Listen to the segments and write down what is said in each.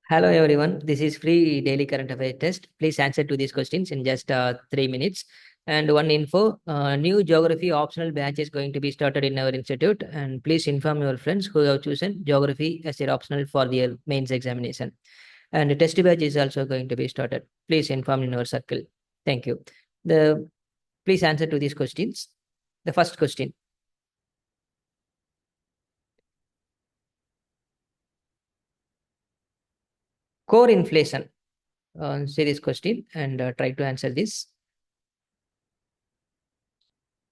Hello everyone, this is free daily current affairs test. Please answer to these questions in just 3 minutes. And one info, new geography optional batch is going to be started in our institute, and please inform your friends who have chosen geography as their optional for their mains examination. And the test batch is also going to be started. Please inform in our circle. Thank you. The Please answer to these questions. The first question. Core inflation. See this question and try to answer this.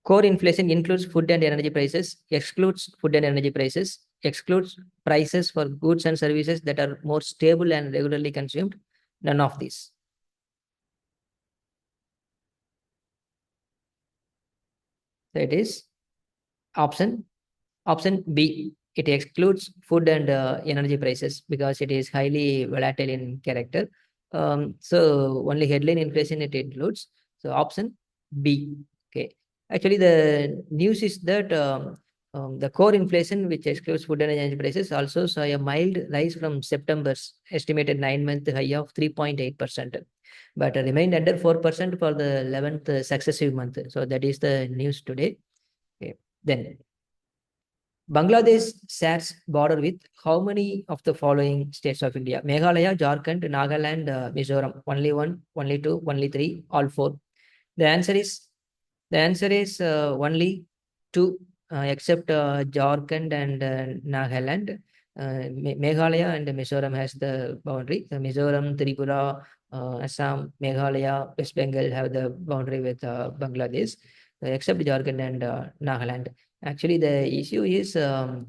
Core inflation includes food and energy prices, excludes food and energy prices, excludes prices for goods and services that are more stable and regularly consumed. None of these. So it is option B. It excludes food and energy prices because it is highly volatile in character. So only headline inflation it includes. So option B. Okay. Actually, the news is that the core inflation, which excludes food and energy prices, also saw a mild rise from September's estimated 9-month high of 3.8%, but remained under 4% for the 11th successive month. So that is the news today. Okay. Then Bangladesh shares border with how many of the following states of India? Meghalaya, Jharkhand, Nagaland, Mizoram. Only one, only two, only three, all four. The answer is only two, except Jharkhand and Nagaland. Meghalaya and Mizoram has the boundary. Mizoram, Tripura, Assam, Meghalaya, West Bengal have the boundary with Bangladesh, except Jharkhand and Nagaland. Actually, the issue is uh,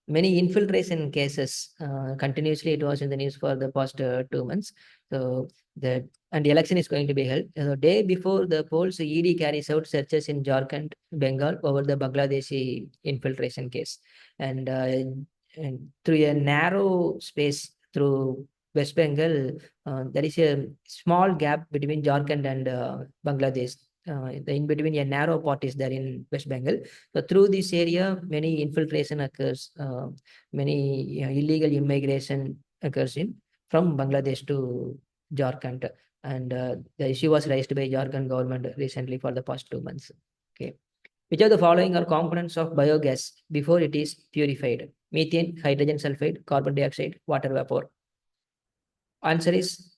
many infiltration cases. Continuously, it was in the news for the past 2 months. So the election is going to be held. The day before the polls, ED carries out searches in Jharkhand, Bengal over the Bangladeshi infiltration case, and through a narrow space through West Bengal, there is a small gap between Jharkhand and Bangladesh. The in between a narrow part is there in West Bengal. So through this area, many infiltration occurs, many illegal immigration occurs in from Bangladesh to Jharkhand, and the issue was raised by Jharkhand government recently for the past 2 months. Okay, which of the following are components of biogas before it is purified? Methane, hydrogen sulfide, carbon dioxide, water vapor. Answer is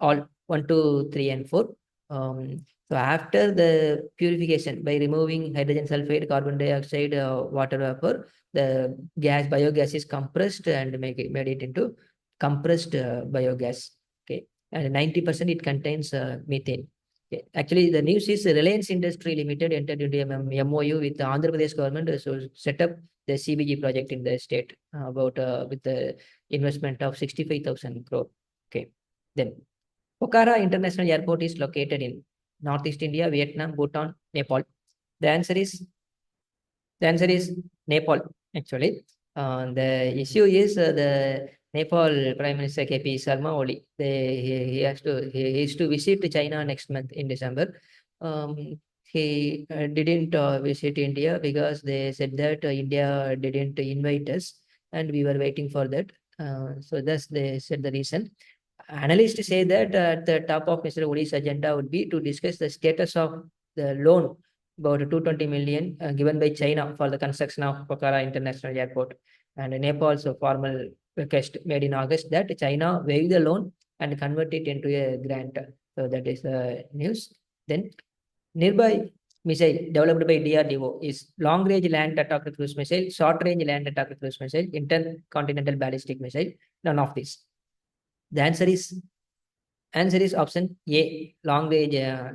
all 1, 2, 3, and 4. So after the purification by removing hydrogen sulfide, carbon dioxide, water vapor, the biogas is compressed and made it into compressed biogas. Okay, and 90% it contains methane. Okay. Actually, the news is Reliance Industry Limited entered into a MOU with the Andhra Pradesh government to set up the CBG project in the state about with the investment of 65,000 crore. Okay, then Pokhara International Airport is located in Northeast India, Vietnam, Bhutan, Nepal. The answer is Nepal. Actually, the issue is the Nepal Prime Minister KP Sharma Oli. He is to visit China next month in December. He didn't visit India because they said that India didn't invite us, and we were waiting for that. So thus they said the reason. Analysts say that at the top of Mr. Oli's agenda would be to discuss the status of the loan about 220 million given by China for the construction of Pokhara International Airport. And Nepal's formal request made in August that China waive the loan and convert it into a grant. So that is the news. Then nearby missile developed by DRDO is long-range land attack cruise missile, short-range land attack cruise missile, intercontinental ballistic missile. None of this. The answer is option A, long range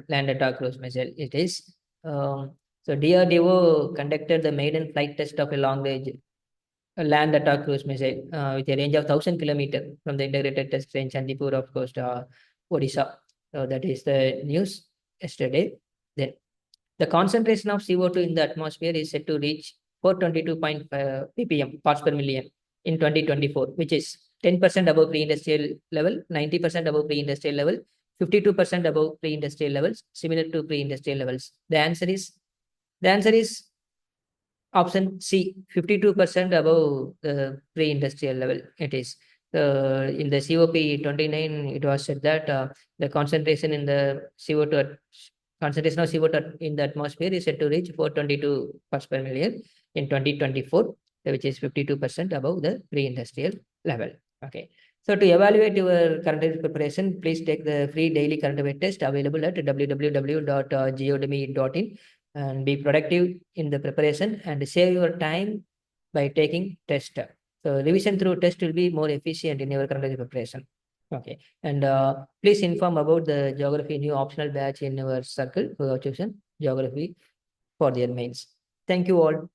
land attack cruise missile. It is so DRDO conducted the maiden flight test of a long range land attack cruise missile with a range of 1,000 kilometers from the integrated test range Chandipur of coast Odisha. So that is the news yesterday. Then the concentration of CO2 in the atmosphere is set to reach 422.5 ppm parts per million in 2024, which is 10% above pre-industrial level, 90% above pre-industrial level, 52% above pre-industrial levels, similar to pre-industrial levels. The answer is Option C, 52% above the pre-industrial level it is. In the COP 29, it was said that the concentration in the CO2 concentration of CO2 in the atmosphere is set to reach 422 parts per million in 2024, which is 52% above the pre-industrial level. Okay. So to evaluate your current affairs preparation, please take the free daily current affairs test available at www.geodemy.in and be productive in the preparation and save your time by taking test. So revision through test will be more efficient in your current affairs preparation. Okay. And please inform about the geography new optional batch in your circle who have chosen geography for their mains. Thank you all.